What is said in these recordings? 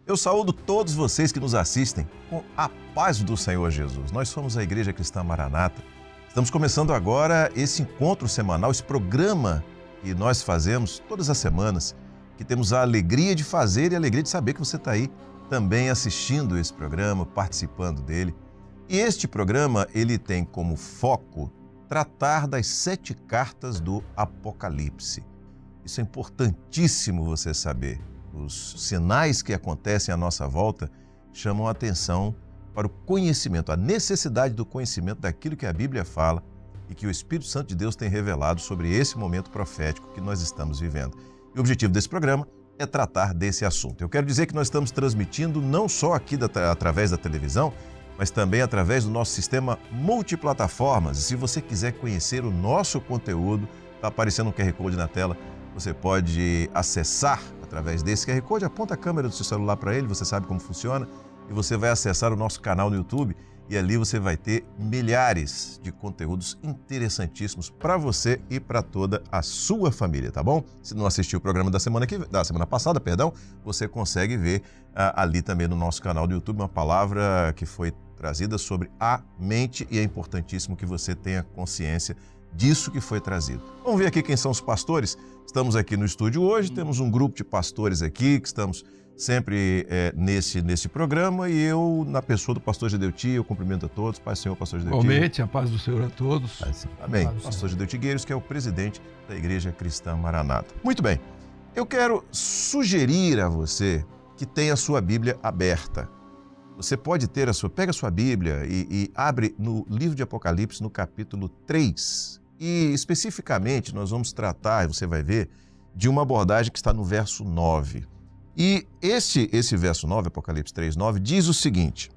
Eu saúdo todos vocês que nos assistem com a paz do Senhor Jesus. Nós somos a Igreja Cristã Maranata. Estamos começando agora esse encontro semanal, esse programa que nós fazemos todas as semanas, que temos a alegria de fazer e a alegria de saber que você está aí também assistindo esse programa, participando dele. E este programa, ele tem como foco tratar das 7 cartas do Apocalipse. Isso é importantíssimo você saber. Os sinais que acontecem à nossa volta chamam a atenção para o conhecimento, a necessidade do conhecimento daquilo que a Bíblia fala e que o Espírito Santo de Deus tem revelado sobre esse momento profético que nós estamos vivendo. E o objetivo desse programa é tratar desse assunto. Eu quero dizer que nós estamos transmitindo não só aqui através da televisão, mas também através do nosso sistema multiplataformas. E se você quiser conhecer o nosso conteúdo, está aparecendo um QR Code na tela, você pode acessar através desse QR Code, aponta a câmera do seu celular para ele, você sabe como funciona, e você vai acessar o nosso canal no YouTube e ali você vai ter milhares de conteúdos interessantíssimos para você e para toda a sua família, tá bom? Se não assistiu o programa da semana passada, você consegue ver ali também no nosso canal do YouTube uma palavra que foi trazida sobre a mente e é importantíssimo que você tenha consciência disso que foi trazido. Vamos ver aqui quem são os pastores. Estamos aqui no estúdio hoje, temos um grupo de pastores aqui que estamos sempre nesse programa e eu, na pessoa do pastor Gedeuti, eu cumprimento a todos. Paz do Senhor, pastor Gedeuti. Igualmente, a paz do Senhor a todos. Amém. Pastor Gedeuti Gueiros, que é o presidente da Igreja Cristã Maranata. Muito bem, eu quero sugerir a você que tenha a sua Bíblia aberta. Você pode ter pega a sua Bíblia e abre no livro de Apocalipse, no capítulo 3. E especificamente nós vamos tratar, você vai ver, de uma abordagem que está no verso 9. E esse verso 9, Apocalipse 3, 9, diz o seguinte: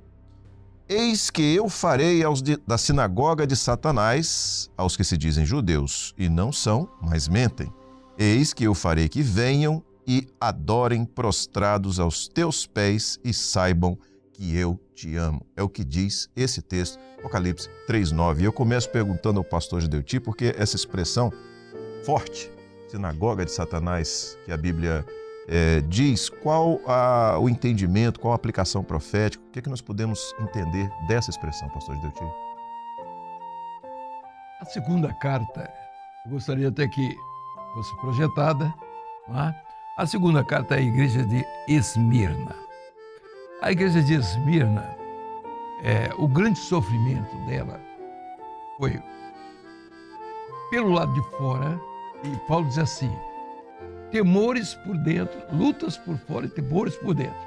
Eis que eu farei da sinagoga de Satanás, aos que se dizem judeus e não são, mas mentem, eis que eu farei que venham e adorem prostrados aos teus pés e saibam que eu te amo. É o que diz esse texto, Apocalipse 3:9. E eu começo perguntando ao pastor Gedeuti, porque essa expressão forte, sinagoga de Satanás, que a Bíblia diz, qual o entendimento, qual a aplicação profética, o que é que nós podemos entender dessa expressão, pastor Gedeuti? A segunda carta, eu gostaria até que fosse projetada, não é? A segunda carta é a igreja de Esmirna. A igreja de Esmirna, o grande sofrimento dela foi pelo lado de fora, e Paulo diz assim: temores por dentro, lutas por fora e temores por dentro.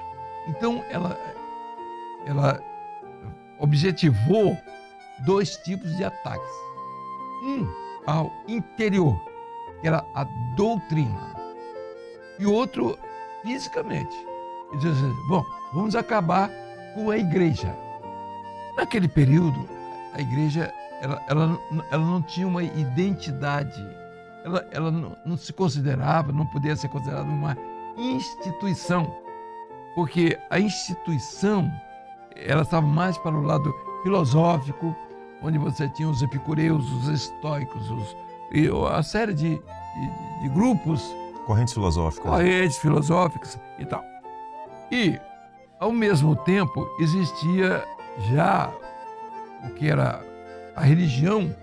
Então, ela objetivou 2 tipos de ataques. Um ao interior, que era a doutrina, e outro fisicamente. Ele diz assim: bom, vamos acabar com a igreja. Naquele período, a igreja ela não tinha uma identidade. Ela não se considerava, não podia ser considerada uma instituição, porque a instituição ela estava mais para o lado filosófico, onde você tinha os epicureus, os estoicos, a série de grupos. Correntes filosóficas e tal. E, ao mesmo tempo, existia já o que era a religião,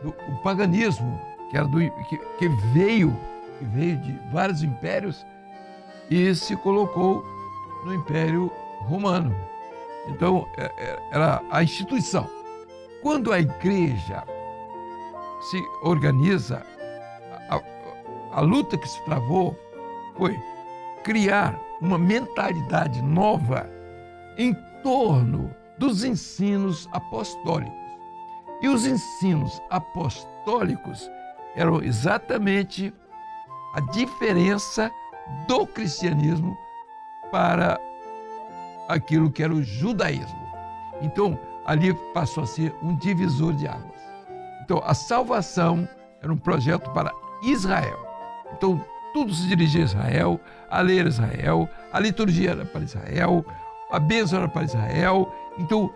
o paganismo, que veio de vários impérios e se colocou no Império Romano. Então, era a instituição. Quando a igreja se organiza, a luta que se travou foi criar uma mentalidade nova em torno dos ensinos apostólicos. E os ensinos apostólicos eram exatamente a diferença do cristianismo para aquilo que era o judaísmo. Então, ali passou a ser um divisor de águas. Então, a salvação era um projeto para Israel. Então, tudo se dirigia a Israel, a lei era Israel, a liturgia era para Israel, a bênção era para Israel. Então,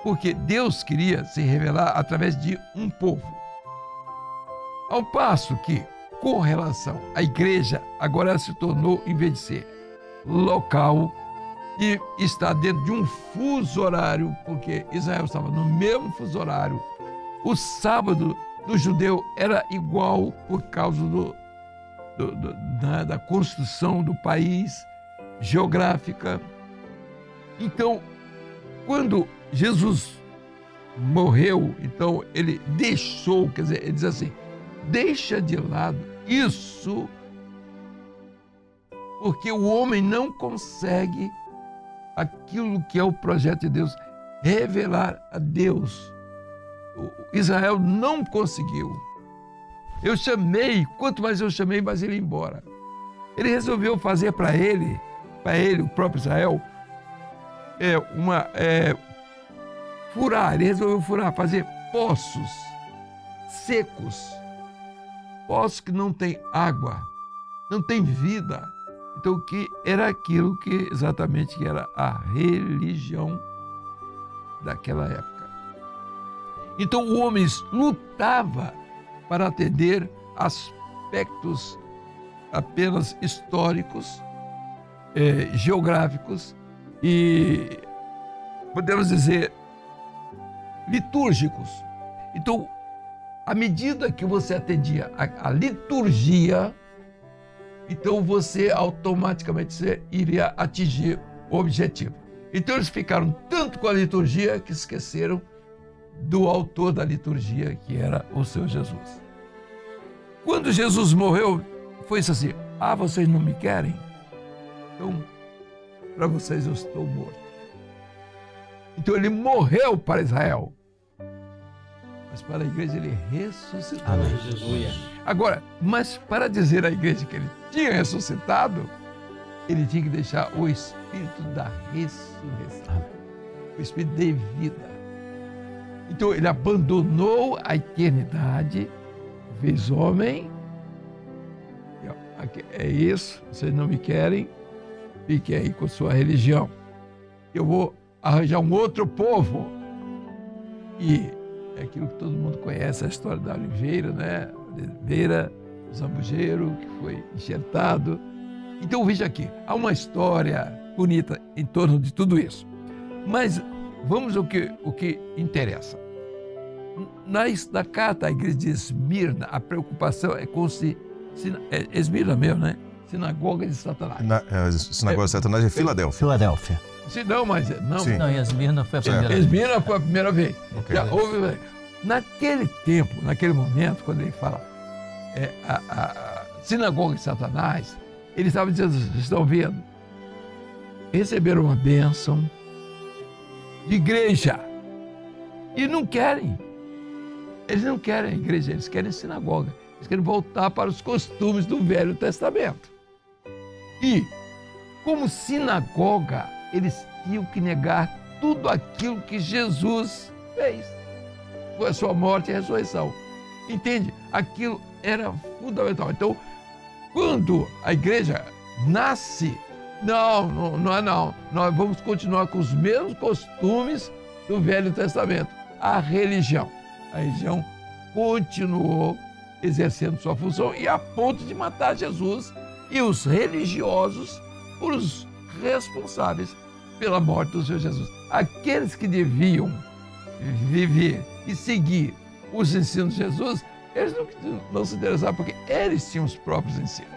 porque Deus queria se revelar através de um povo. Ao passo que, com relação à igreja, agora ela se tornou, em vez de ser local e está dentro de um fuso horário, porque Israel estava no mesmo fuso horário. O sábado do judeu era igual por causa da construção do país, geográfica. Então, quando Jesus morreu, então ele deixou, quer dizer, ele diz assim, deixa de lado isso, porque o homem não consegue aquilo que é o projeto de Deus, revelar a Deus. Israel não conseguiu. Eu chamei, quanto mais eu chamei, mais ele ia embora. Ele resolveu fazer para ele, o próprio Israel, ele resolveu furar, fazer poços secos, poços que não têm água, não tem vida. Então, que era aquilo que exatamente era a religião daquela época. Então, o homem lutava para atender aspectos apenas históricos, geográficos e, podemos dizer, litúrgicos. Então, à medida que você atendia a liturgia, então você automaticamente iria atingir o objetivo. Então eles ficaram tanto com a liturgia que esqueceram do autor da liturgia, que era o Senhor Jesus. Quando Jesus morreu, foi isso assim, vocês não me querem? Então, para vocês eu estou morto. Então ele morreu para Israel, mas para a igreja ele ressuscitou. Amém, Jesus. Agora, mas para dizer à igreja que ele tinha ressuscitado, ele tinha que deixar o espírito da ressurreição, o espírito de vida. Então ele abandonou a eternidade, fez homem. É isso, vocês não me querem, fiquem aí com sua religião. Eu vou arranjar um outro povo. E é aquilo que todo mundo conhece, a história da oliveira, né? Oliveira, o zambujeiro que foi enxertado. Então veja aqui, há uma história bonita em torno de tudo isso. Mas vamos ao que interessa. Na carta à igreja de Esmirna, a preocupação é com Esmirna mesmo, né? Sinagoga de Satanás. Sinagoga de Satanás é Filadélfia. Filadélfia. Não, mas não. Sim. Não, Esmirna foi a primeira vez. Esmirna foi a primeira vez. Okay. Já houve, naquele tempo, naquele momento, quando ele fala a sinagoga de Satanás, ele estava dizendo, vocês estão vendo? Receberam uma bênção de igreja e não querem. Eles não querem a igreja, eles querem sinagoga. Eles querem voltar para os costumes do Velho Testamento. E, como sinagoga, eles tinham que negar tudo aquilo que Jesus fez. Foi a sua morte e a ressurreição. Entende? Aquilo era fundamental. Então, quando a igreja nasce, não. Nós vamos continuar com os mesmos costumes do Velho Testamento. A religião continuou exercendo sua função e a ponto de matar Jesus e os religiosos foram os responsáveis pela morte do Senhor Jesus. Aqueles que deviam viver e seguir os ensinos de Jesus, eles não se interessavam porque eles tinham os próprios ensinos.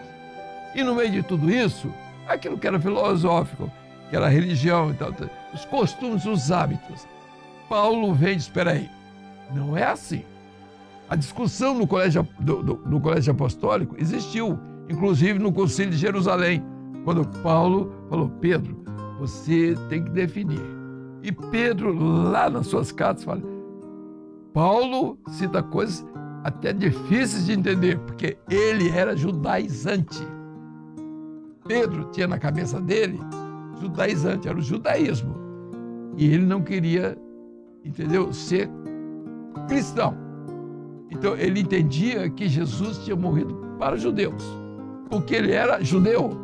E no meio de tudo isso, aquilo que era filosófico, que era religião, então, os costumes, os hábitos. Paulo vem e diz, espera aí, não é assim. A discussão no colégio apostólico existiu, inclusive no Concílio de Jerusalém, quando Paulo falou, Pedro, você tem que definir. E Pedro, lá nas suas cartas, fala, Paulo cita coisas até difíceis de entender, porque ele era judaizante. Pedro tinha na cabeça dele judaizante, era o judaísmo. E ele não queria, entendeu, ser cristão. Então ele entendia que Jesus tinha morrido para os judeus, porque ele era judeu.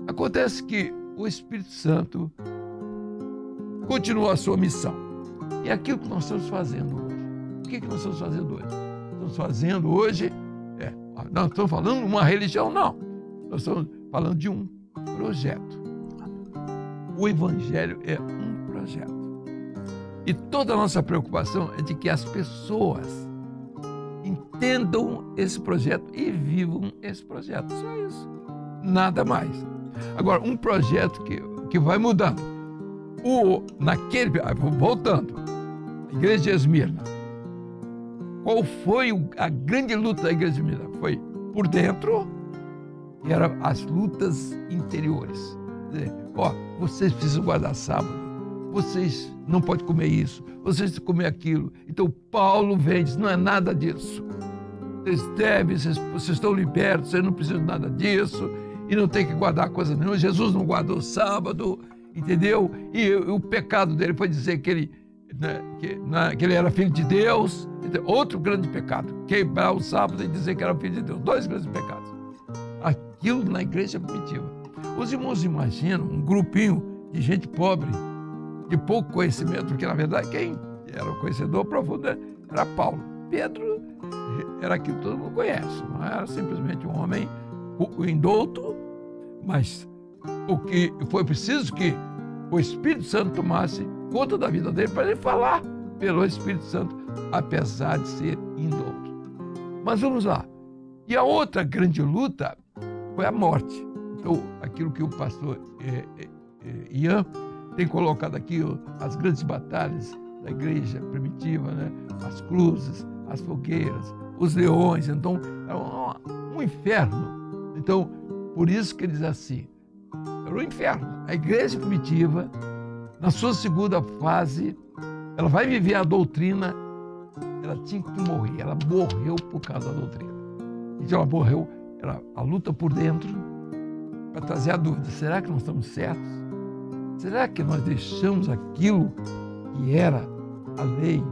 Acontece que o Espírito Santo continuou a sua missão. E é aquilo que nós estamos fazendo hoje. O que nós estamos fazendo hoje? Estamos fazendo hoje, nós estamos falando de uma religião, não. Nós estamos falando de um projeto. O Evangelho é um projeto. E toda a nossa preocupação é de que as pessoas entendam esse projeto e vivam esse projeto. Só isso. Nada mais. Agora, um projeto que vai mudando. Voltando, a igreja de Esmirna. Qual foi a grande luta da igreja de Esmirna? Foi por dentro, que eram as lutas interiores. Vocês precisam guardar sábado, vocês não podem comer isso, vocês precisam comer aquilo. Então Paulo vem e diz, não é nada disso. Vocês estão libertos, vocês não precisam de nada disso, e não tem que guardar coisa nenhuma. Jesus não guardou o sábado, entendeu? E o pecado dele foi dizer que ele era filho de Deus. Outro grande pecado, quebrar o sábado e dizer que era filho de Deus. 2 grandes pecados. Aquilo na igreja primitiva. Os irmãos imaginam um grupinho de gente pobre, de pouco conhecimento, porque na verdade quem era o conhecedor profundo era Paulo. Pedro era aquilo que todo mundo conhece, não era simplesmente um homem indouto, mas o que foi preciso que o Espírito Santo tomasse conta da vida dele para ele falar pelo Espírito Santo, apesar de ser indouto. Mas vamos lá. E a outra grande luta foi a morte. Então, aquilo que o pastor Ian tem colocado aqui, as grandes batalhas da igreja primitiva, né? As cruzes, as fogueiras, os leões. Então, era um inferno. Então, por isso que ele diz assim, era um inferno. A igreja primitiva, na sua segunda fase, ela vai viver a doutrina, ela tinha que morrer. Ela morreu por causa da doutrina. Então, ela morreu, a luta por dentro, para trazer a dúvida, será que nós estamos certos? Será que nós deixamos aquilo que era a lei?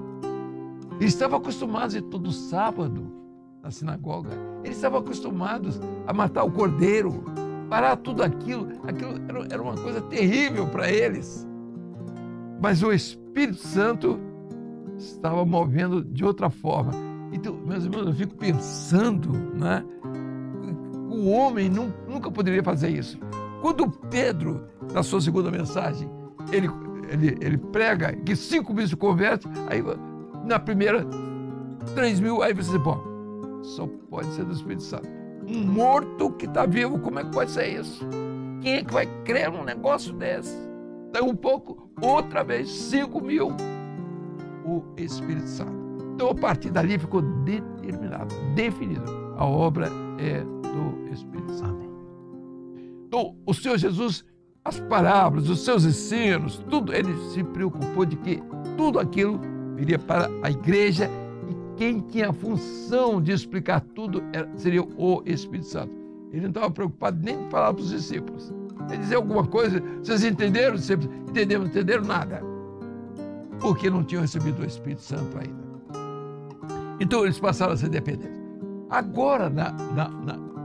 Eles estavam acostumados a ir todo sábado na sinagoga. Eles estavam acostumados a matar o cordeiro, parar tudo aquilo. Aquilo era uma coisa terrível para eles. Mas o Espírito Santo estava movendo de outra forma. Então, meus irmãos, eu fico pensando, né? O homem nunca poderia fazer isso. Quando Pedro, na sua segunda mensagem, ele prega que 5.000 se convertem, aí na primeira 3.000, aí você diz, bom, só pode ser do Espírito Santo. Um morto que está vivo, como é que pode ser isso? Quem é que vai crer num negócio desse? Daí um pouco, outra vez, 5.000, o Espírito Santo. Então, a partir dali ficou determinado, definido. A obra é do Espírito Santo. Então, o Senhor Jesus, as parábolas, os seus ensinos, tudo, ele se preocupou de que tudo aquilo viria para a igreja e quem tinha a função de explicar tudo seria o Espírito Santo. Ele não estava preocupado nem em falar para os discípulos. Ele dizia alguma coisa, vocês entenderam? Entenderam? Não entenderam nada. Porque não tinham recebido o Espírito Santo ainda. Então, eles passaram a ser dependentes. Agora, na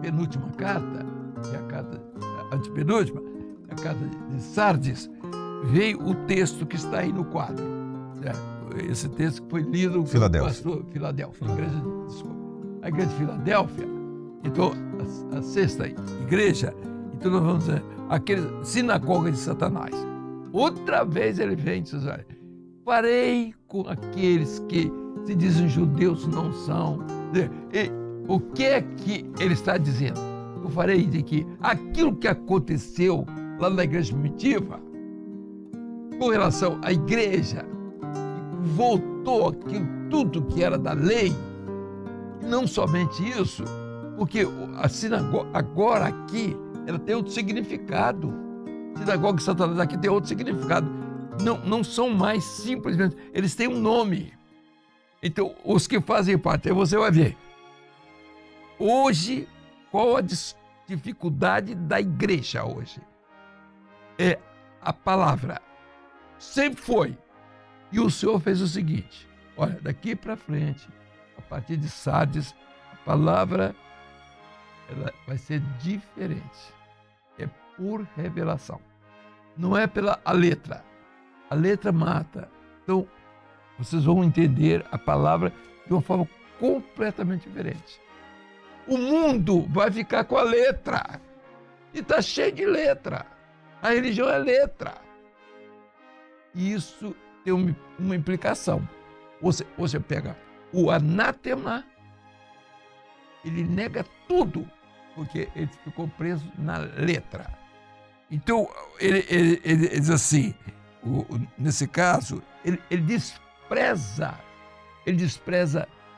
penúltima carta, que é a carta antepenúltima, a carta de Sardes, veio o texto que está aí no quadro. Esse texto que foi lido pelo pastor Filadélfia. A igreja de Filadélfia. Então, a sexta igreja, então nós vamos dizer, aquele sinagoga de Satanás. Outra vez ele vem e diz, olha, farei com aqueles que se dizem judeus, não são. E o que é que ele está dizendo? Eu farei de que aquilo que aconteceu lá na igreja primitiva, com relação à igreja, voltou aquilo tudo que era da lei, e não somente isso, porque a sinagoga agora aqui, ela tem outro significado. A sinagoga de Satanás aqui tem outro significado. Não são mais simplesmente, eles têm um nome. Então, os que fazem parte, aí você vai ver. Hoje, qual a dificuldade da igreja hoje? É a palavra. Sempre foi. E o Senhor fez o seguinte, olha, daqui para frente, a partir de Sardes, a palavra ela vai ser diferente. É por revelação. Não é pela a letra. A letra mata. Então, vocês vão entender a palavra de uma forma completamente diferente. O mundo vai ficar com a letra. E está cheio de letra. A religião é letra. E isso tem uma implicação. Você pega o anátema, ele nega tudo, porque ele ficou preso na letra. Então, ele diz assim, nesse caso, ele despreza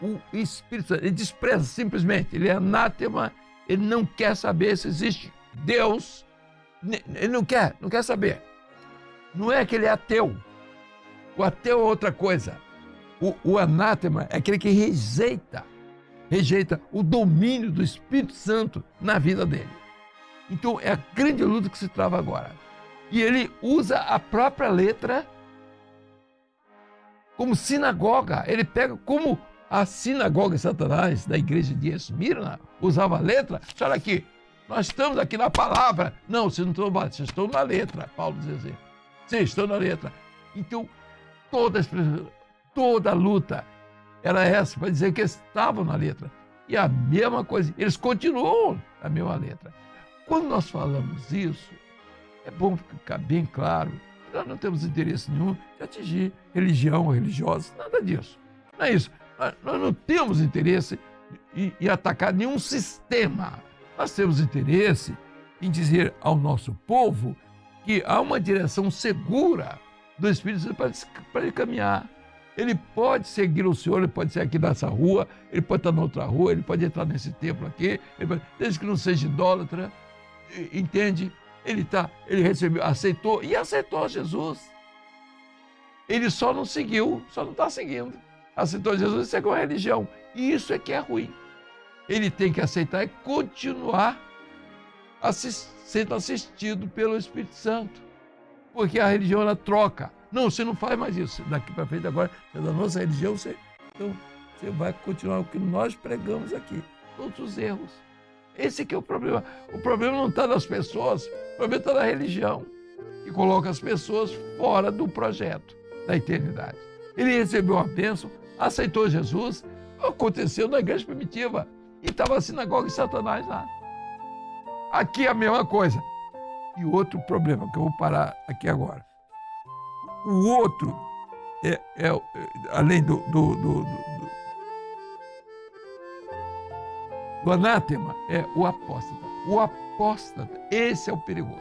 o Espírito Santo, ele despreza simplesmente, ele é anátema, ele não quer saber se existe Deus, ele não quer saber. Não é que ele é ateu. O ateu é outra coisa. O anátema é aquele que rejeita o domínio do Espírito Santo na vida dele. Então é a grande luta que se trava agora. E ele usa a própria letra como sinagoga. Ele pega como a sinagoga de Satanás da igreja de Esmirna usava a letra. Olha aqui, nós estamos aqui na palavra. Não, vocês não estão, vocês estão na letra, Paulo diz assim. Vocês estão na letra. Então, toda a luta era essa, para dizer que eles estavam na letra. E a mesma coisa, eles continuam a mesma letra. Quando nós falamos isso, é bom ficar bem claro, nós não temos interesse nenhum de atingir religião ou religiosos, nada disso. Não é isso. Nós não temos interesse em atacar nenhum sistema. Nós temos interesse em dizer ao nosso povo que há uma direção segura do Espírito Santo para ele caminhar. Ele pode seguir o Senhor, ele pode ser aqui nessa rua, ele pode estar na outra rua, ele pode entrar nesse templo aqui, desde que não seja idólatra, entende? Ele recebeu, aceitou Jesus. Ele só não seguiu, só não está seguindo. Aceitou Jesus e seguiu a religião. E isso é que é ruim. Ele tem que aceitar e continuar sendo assistido pelo Espírito Santo. Porque a religião, ela troca. Não, você não faz mais isso. Daqui para frente, agora, é da nossa religião, você vai continuar o que nós pregamos aqui. Todos os erros. Esse que é o problema. O problema não está nas pessoas, o problema está na religião, que coloca as pessoas fora do projeto da eternidade. Ele recebeu a bênção, aceitou Jesus, aconteceu na igreja primitiva, e estava a sinagoga de Satanás lá. Aqui é a mesma coisa. E outro problema, que eu vou parar aqui agora. O outro, além do anátema, é o apóstata. O apóstata, esse é o perigoso.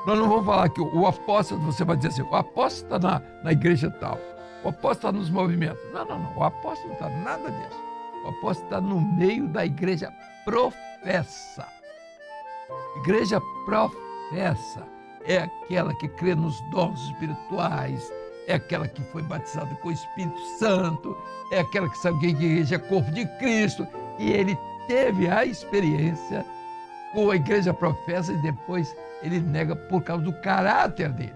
Nós não vamos falar que o apóstata, você vai dizer assim, o apóstata está na igreja tal, o apóstata está nos movimentos. Não. O apóstata não está nada disso. O apóstata está no meio da igreja professa. Igreja professa é aquela que crê nos dons espirituais, é aquela que foi batizada com o Espírito Santo, é aquela que sabe que a igreja é corpo de Cristo, e ele teve a experiência com a igreja professa e depois ele nega por causa do caráter dele.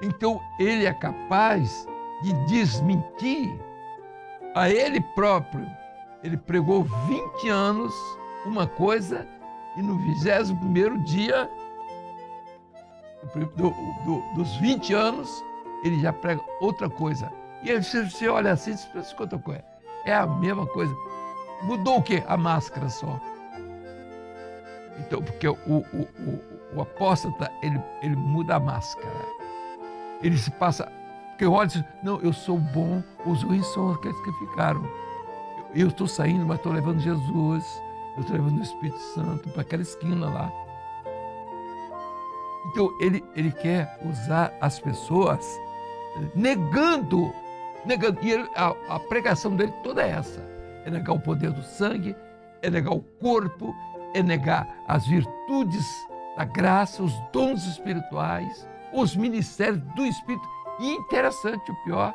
Então ele é capaz de desmentir a ele próprio. Ele pregou 20 anos uma coisa e no 21º dia dos 20 anos, ele já prega outra coisa. E aí você olha assim e pensa, outra coisa. É a mesma coisa. Mudou o quê? A máscara só. Então, porque o apóstata, ele muda a máscara. Ele se passa... Porque olha e diz, não, eu sou bom, os ruins são aqueles que ficaram. Eu estou saindo, mas estou levando Jesus, eu estou levando o Espírito Santo para aquela esquina lá. Então, ele quer usar as pessoas negando. E a pregação dele toda é essa. É negar o poder do sangue, é negar o corpo, é negar as virtudes da graça, os dons espirituais, os ministérios do Espírito. E interessante, o pior,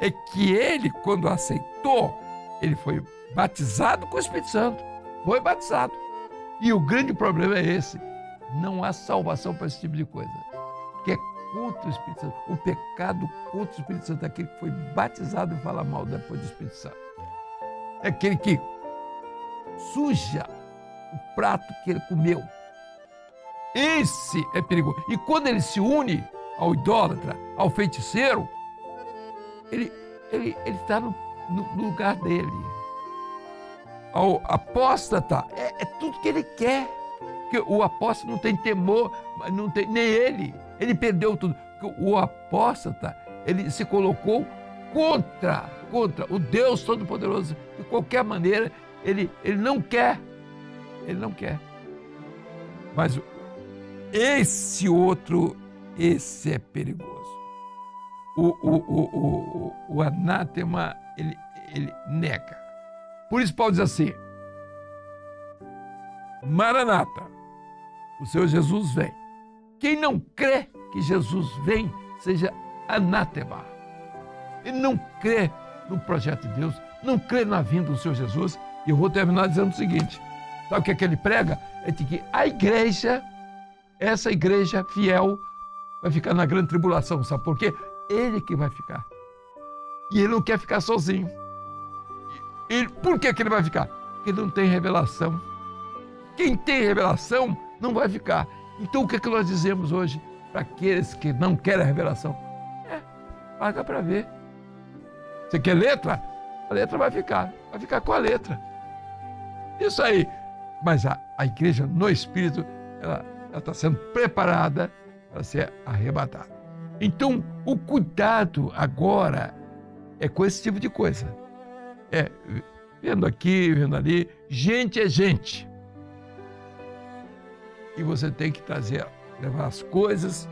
é que ele, quando aceitou, ele foi batizado com o Espírito Santo. Foi batizado. E o grande problema é esse. Não há salvação para esse tipo de coisa, que é contra o Espírito Santo. O pecado contra o Espírito Santo é aquele que foi batizado e fala mal depois do Espírito Santo. É aquele que suja o prato que ele comeu. Esse é perigoso. E quando ele se une ao idólatra, ao feiticeiro, ele está no lugar dele. ao apóstata, é tudo que ele quer. Porque o apóstata não tem temor, não tem, nem ele perdeu tudo. Porque o apóstata, ele se colocou contra o Deus Todo-Poderoso. De qualquer maneira, ele não quer. Ele não quer. Mas esse outro, esse é perigoso. O anátema, ele nega. Por isso Paulo diz assim: Maranata, o Senhor Jesus vem. Quem não crê que Jesus vem, seja anátema. Ele não crê no projeto de Deus, não crê na vinda do Senhor Jesus. E eu vou terminar dizendo o seguinte: sabe o que é que ele prega? É de que a igreja, essa igreja fiel, vai ficar na grande tribulação. Sabe por quê? Ele que vai ficar. E ele não quer ficar sozinho. Por que ele vai ficar? Porque ele não tem revelação. Quem tem revelação não vai ficar. Então o que é que nós dizemos hoje para aqueles que não querem a revelação? Paga para ver. Você quer letra? A letra vai ficar com a letra. Isso aí. Mas a igreja no Espírito, ela está sendo preparada para ser arrebatada. Então, o cuidado agora é com esse tipo de coisa. Vendo aqui, vendo ali, gente é gente. E você tem que levar as coisas,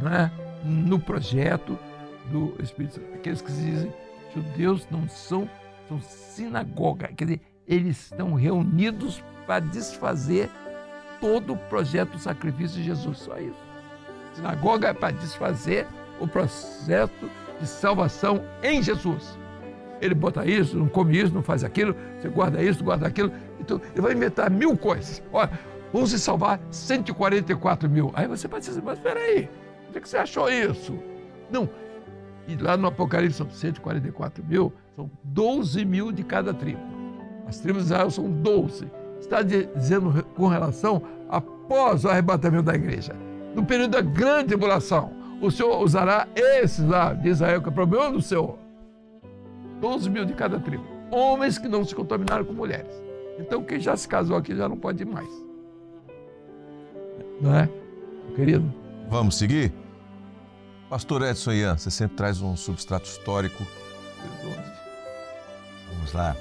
né, no projeto do Espírito Santo. Aqueles que se dizem judeus não são sinagoga, quer dizer, eles estão reunidos para desfazer todo o projeto do sacrifício de Jesus, só isso. Sinagoga é para desfazer o processo de salvação em Jesus. Ele bota isso, não come isso, não faz aquilo, você guarda isso, guarda aquilo, então ele vai inventar 1000 coisas. Olha, vamos se salvar 144 mil. Aí você pode dizer, mas espera aí, onde é que você achou isso? Não. E lá no Apocalipse são 144 mil, são 12 mil de cada tribo. As tribos de Israel são 12. Está dizendo com relação após o arrebatamento da igreja. No período da grande tribulação, o Senhor usará esses lá de Israel, que é o problema do Senhor. 12 mil de cada tribo. Homens que não se contaminaram com mulheres. Então quem já se casou aqui já não pode ir mais. Não é, querido? Vamos seguir? Pastor Edson Ian, você sempre traz um substrato histórico. Vamos lá.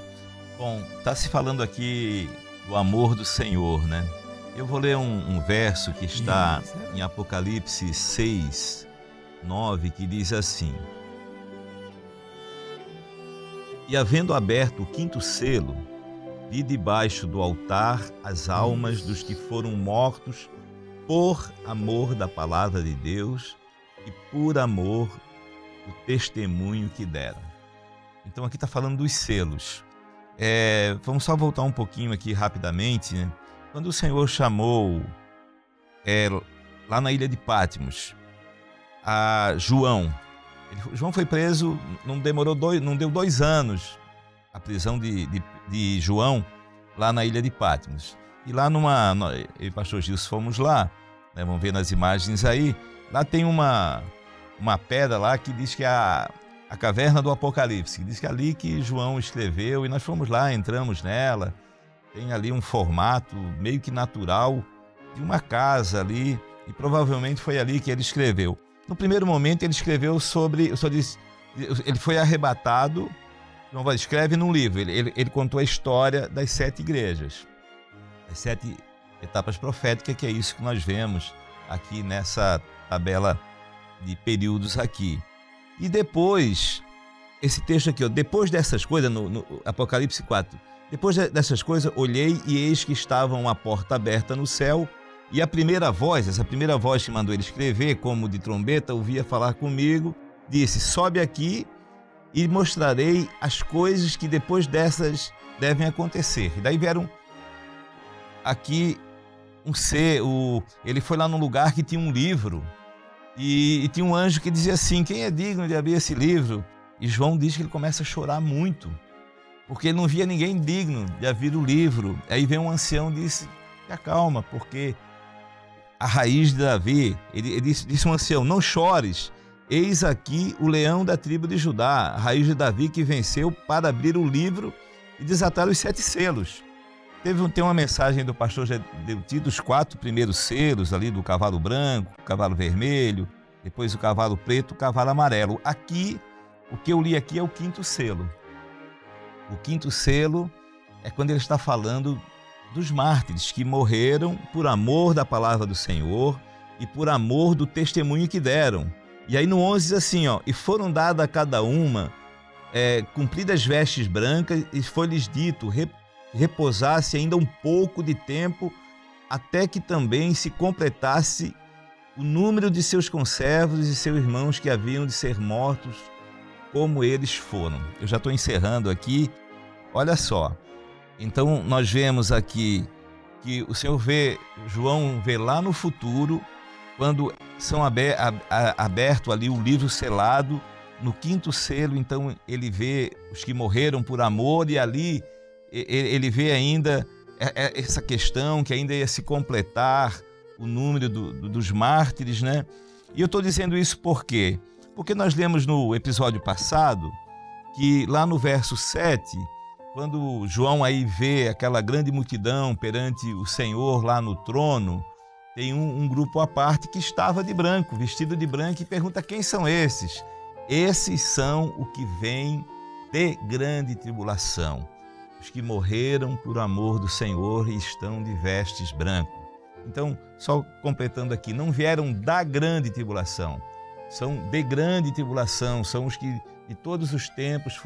Bom, está se falando aqui do amor do Senhor, né? Eu vou ler um verso que está em Apocalipse 6, 9, que diz assim: E havendo aberto o 5º selo, vi debaixo do altar as almas dos que foram mortos por amor da palavra de Deus e por amor do testemunho que deram. Então aqui está falando dos selos. Vamos só voltar um pouquinho aqui rapidamente, né? Quando o Senhor chamou lá na ilha de Patmos a João, João foi preso, não deu 2 anos a prisão de João lá na ilha de Patmos. E lá eu e o pastor Gilson fomos lá, né, vamos ver nas imagens aí, lá tem uma pedra lá que diz que é a caverna do Apocalipse, que diz que é ali que João escreveu, e nós fomos lá, entramos nela. Tem ali um formato meio que natural de uma casa ali, e provavelmente foi ali que ele escreveu. No primeiro momento ele escreveu ele foi arrebatado, João escreve num livro, ele contou a história das 7 igrejas, as 7 etapas proféticas, que é isso que nós vemos aqui nessa tabela de períodos aqui. E depois, esse texto aqui, depois dessas coisas, no Apocalipse 4, depois dessas coisas, olhei e eis que estava uma porta aberta no céu, e essa primeira voz que mandou ele escrever, como de trombeta, ouvia falar comigo, disse: sobe aqui e mostrarei as coisas que depois dessas devem acontecer. E daí vieram aqui ele foi lá num lugar que tinha um livro, e tinha um anjo que dizia assim: quem é digno de abrir esse livro? E João diz que ele começa a chorar muito, porque ele não via ninguém digno de abrir o livro. Aí vem um ancião e disse: acalma, porque a raiz de Davi, ele disse um ancião: não chores, eis aqui o leão da tribo de Judá, a raiz de Davi, que venceu para abrir o livro e desataram os 7 selos. Tem uma mensagem do pastor Gedeuti dos 4 primeiros selos ali, do cavalo branco, cavalo vermelho, depois o cavalo preto, o cavalo amarelo. Aqui, o que eu li aqui é o 5º selo. O 5º selo é quando ele está falando dos mártires que morreram por amor da palavra do Senhor e por amor do testemunho que deram. E aí no 11 diz assim, ó, e foram dadas a cada uma cumpridas vestes brancas, e foi-lhes dito repousasse ainda um pouco de tempo, até que também se completasse o número de seus conservos e seus irmãos que haviam de ser mortos, como eles foram. Eu já estou encerrando aqui. Olha só. Então nós vemos aqui que o Senhor João vê lá no futuro, quando são aberto ali o livro selado, no 5º selo, então ele vê os que morreram por amor, e ali ele vê ainda essa questão que ainda ia se completar o número dos mártires, né? E eu estou dizendo isso por quê? Porque nós lemos no episódio passado que lá no verso 7, quando João aí vê aquela grande multidão perante o Senhor lá no trono, tem um grupo à parte que estava de branco, vestido de branco, e pergunta: quem são esses? Esses são o que vem de grande tribulação, os que morreram por amor do Senhor e estão de vestes brancas. Então, só completando aqui, não vieram da grande tribulação, são de grande tribulação, são os que de todos os tempos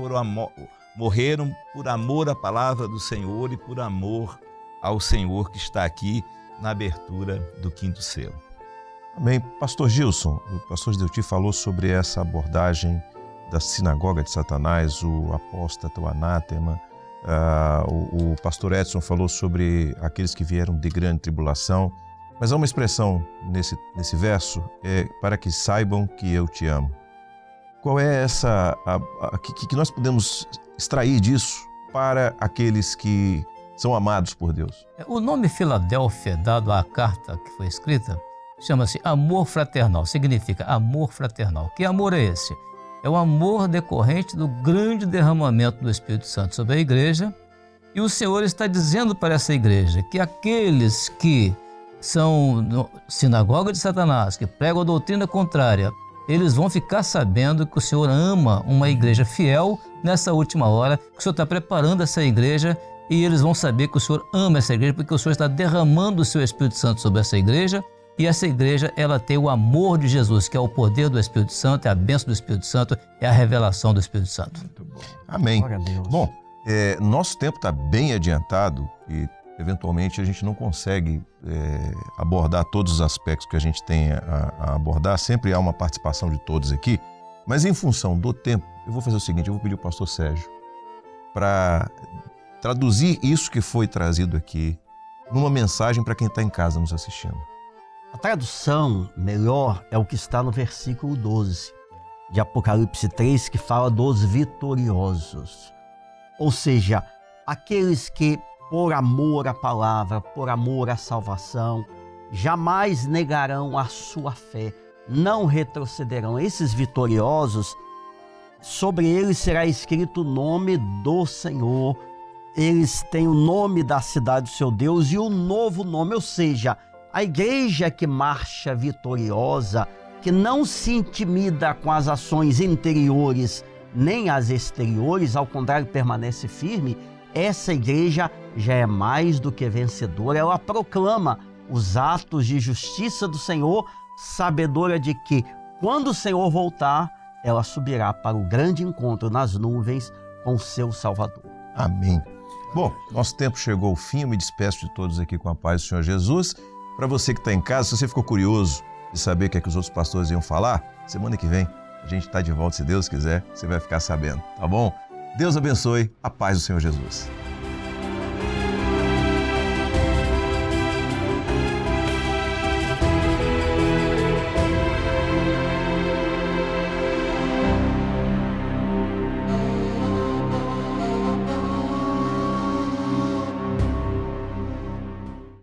morreram por amor à palavra do Senhor e por amor ao Senhor, que está aqui na abertura do 5º selo. Amém. Pastor Gilson, o pastor Gedeuti falou sobre essa abordagem da sinagoga de Satanás, o apóstata, o anátema. O pastor Edson falou sobre aqueles que vieram de grande tribulação. Mas há uma expressão nesse verso, para que saibam que eu te amo. Qual é essa, que nós podemos extrair disso para aqueles que são amados por Deus? O nome Filadélfia, dado à carta que foi escrita, chama-se amor fraternal, significa amor fraternal. Que amor é esse? É o amor decorrente do grande derramamento do Espírito Santo sobre a igreja, e o Senhor está dizendo para essa igreja que aqueles que são sinagoga de Satanás, que pregam a doutrina contrária, eles vão ficar sabendo que o Senhor ama uma igreja fiel nessa última hora, que o Senhor está preparando essa igreja, e eles vão saber que o Senhor ama essa igreja, porque o Senhor está derramando o seu Espírito Santo sobre essa igreja, e essa igreja, ela tem o amor de Jesus, que é o poder do Espírito Santo, é a bênção do Espírito Santo, é a revelação do Espírito Santo. Muito bom. Amém. Bom, nosso tempo está bem adiantado e, eventualmente, a gente não consegue abordar todos os aspectos que a gente tem a abordar. Sempre há uma participação de todos aqui, mas em função do tempo, eu vou fazer o seguinte: eu vou pedir ao pastor Sérgio para traduzir isso que foi trazido aqui numa mensagem para quem está em casa nos assistindo. A tradução melhor é o que está no versículo 12 de Apocalipse 3, que fala dos vitoriosos. Ou seja, aqueles que, por amor à palavra, por amor à salvação, jamais negarão a sua fé, não retrocederão. Esses vitoriosos, sobre eles será escrito o nome do Senhor. Eles têm o nome da cidade do seu Deus e o novo nome, ou seja, a igreja que marcha vitoriosa, que não se intimida com as ações interiores nem as exteriores, ao contrário, permanece firme, essa igreja já é mais do que vencedora. Ela proclama os atos de justiça do Senhor, sabedora de que, quando o Senhor voltar, ela subirá para o grande encontro nas nuvens com o seu Salvador. Amém. Bom, nosso tempo chegou ao fim. Eu me despeço de todos aqui com a paz do Senhor Jesus. Para você que está em casa, se você ficou curioso de saber o que é que os outros pastores iam falar, semana que vem a gente está de volta, se Deus quiser, você vai ficar sabendo, tá bom? Deus abençoe, a paz do Senhor Jesus.